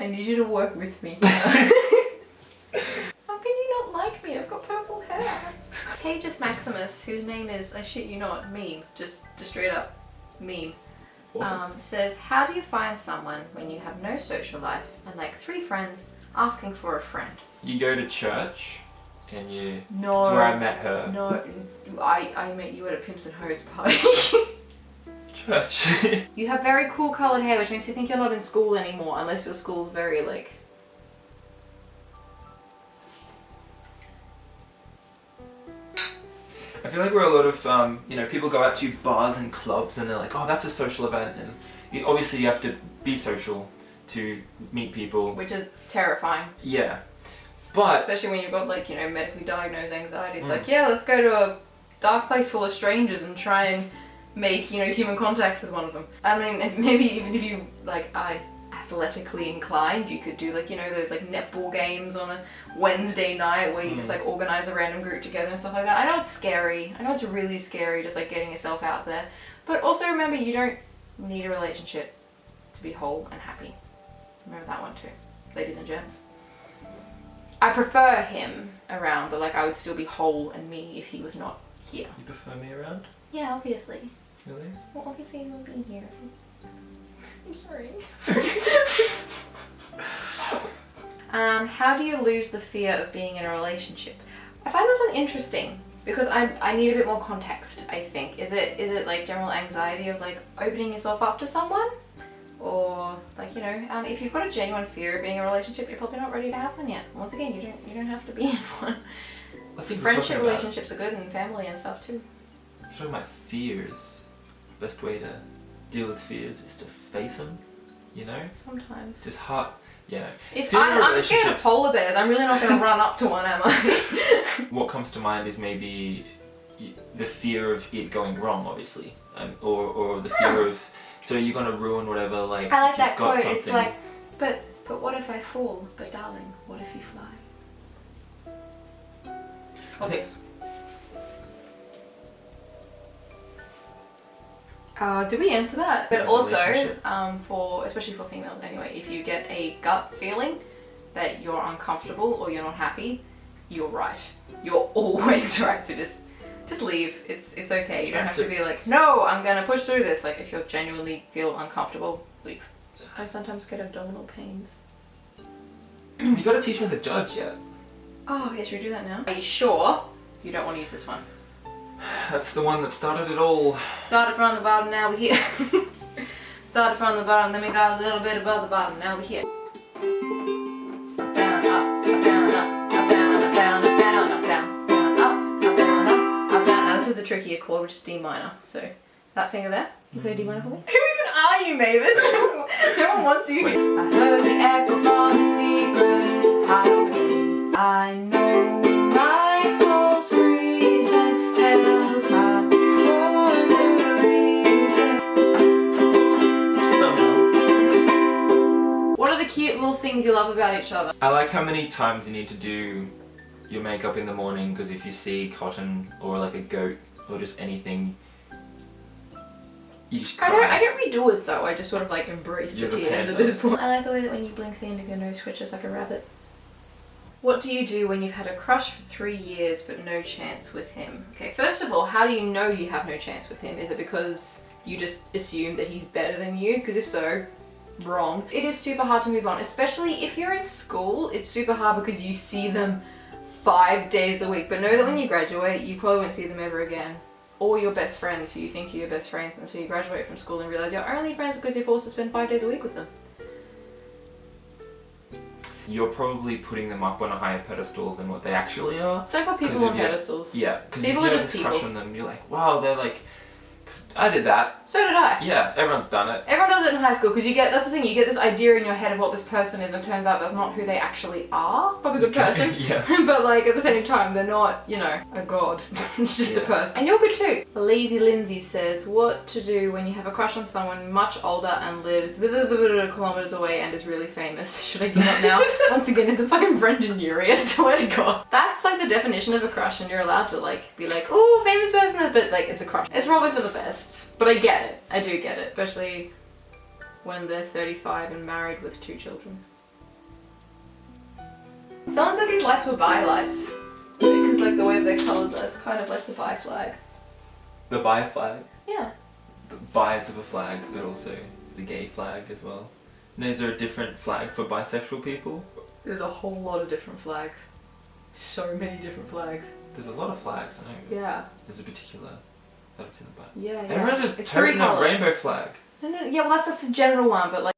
I need you to work with me. How can you not like me? I've got purple hair. Tagus Maximus, whose name is, I shit you not, meme, just straight up meme. Awesome. Says, how do you find someone when you have no social life and like 3 friends asking for a friend? You go to church and you... No. That's where I met her. No, I met you at a Pimps and Hoes party. Church. You have very cool coloured hair, which makes you think you're not in school anymore, unless your school's very like... I feel like we're a lot of, you know, people go out to bars and clubs and they're like, oh, that's a social event. And obviously you have to be social to meet people. Which is terrifying. Yeah. But... Especially when you've got like, you know, medically diagnosed anxiety. It's like, yeah, let's go to a dark place full of strangers and try and make, you know, human contact with one of them. I mean, maybe even if you, like, are athletically inclined, you could do like, you know, those like netball games on a Wednesday night where you just like organize a random group together and stuff like that. I know it's scary. I know it's really scary just like getting yourself out there. But also remember, you don't need a relationship to be whole and happy. Remember that one too, ladies and gents. I prefer him around, but like I would still be whole and me if he was not here. You prefer me around? Yeah, obviously. Really? Well, obviously he won't be here. I'm sorry. How do you lose the fear of being in a relationship? I find this one interesting because I need a bit more context, I think. Is it like general anxiety of like opening yourself up to someone? Or like, you know, if you've got a genuine fear of being in a relationship, you're probably not ready to have one yet. Once again, you don't have to be in one. I think friendship relationships are good and family and stuff too. We're talking about fears. Best way to deal with fears is to face them, you know? Sometimes. Just heart, yeah. If I'm scared of polar bears, I'm really not going to run up to one, am I? What comes to mind is maybe the fear of it going wrong, obviously, or the fear of, so you're going to ruin whatever, like, I like that quote, something. it's like, but what if I fall? But darling, what if you fly? Obvious. Did we answer that? But also, relationship. especially for females anyway, if you get a gut feeling that you're uncomfortable or you're not happy, you're right. You're always right. So just leave. It's okay. You don't have to be like, no, I'm gonna push through this. Like if you genuinely feel uncomfortable, leave. I sometimes get abdominal pains. You gotta teach me the judge yet. Oh, okay, should we do that now? Are you sure you don't want to use this one? That's the one that started it all. Started from the bottom, now we're here. Started from the bottom, then we got a little bit above the bottom, now we're here. Up, down, up, up, down, up, up, down, up, down, up, down, up, down, down, up, up, down, up, up, down. Now this is the trickier chord, which is D minor. So that finger there, you play D minor for me? Who even are you, Mavis? No one wants you here. I heard the echo from the secret highway. I know my soul's freezing, hell's hot for no reason. What are the cute little things you love about each other? I like how many times you need to do your makeup in the morning, because if you see cotton or like a goat or just anything, you just cry. I don't redo it though, I just sort of like embrace the tears at this point. I like the way that when you blink the end of your nose twitches like a rabbit. What do you do when you've had a crush for 3 years but no chance with him? Okay, first of all, how do you know you have no chance with him? Is it because you just assume that he's better than you? Because if so, wrong. It is super hard to move on, especially if you're in school. It's super hard because you see them 5 days a week, but know that when you graduate, you probably won't see them ever again. Or your best friends who you think are your best friends until you graduate from school and realize you're only friends because you're forced to spend 5 days a week with them. You're probably putting them up on a higher pedestal than what they actually are. Don't put people on pedestals. Yeah, because if you have this crush on them, you're like, wow, they're like, I did that. So did I. Yeah, everyone's done it. Everyone does it in high school because that's the thing, you get this idea in your head of what this person is and it turns out that's not who they actually are. Probably a good person. Yeah. But like at the same time, they're not, you know, a god. It's just a person. And you're good too. Lazy Lindsay says, what to do when you have a crush on someone much older and lives kilometers away and is really famous? Should I give up now? Once again, it's a fucking Brendan Urie, I swear to God. That's like the definition of a crush and you're allowed to like be like, ooh, famous person, but like it's a crush. It's probably for the best. But I get it. I do get it. Especially when they're 35 and married with 2 children. Someone said these lights were bi lights. Because like the way their colours are, it's kind of like the bi flag. The bi flag? Yeah. The bis of a flag, but also the gay flag as well. And is there a different flag for bisexual people? There's a whole lot of different flags. So many different flags. There's a lot of flags, I know. Yeah. There's a particular that's in the Bible. Yeah, yeah. Everyone's just it's 3 toting a colours. rainbow flag. No, yeah, well that's the general one, but like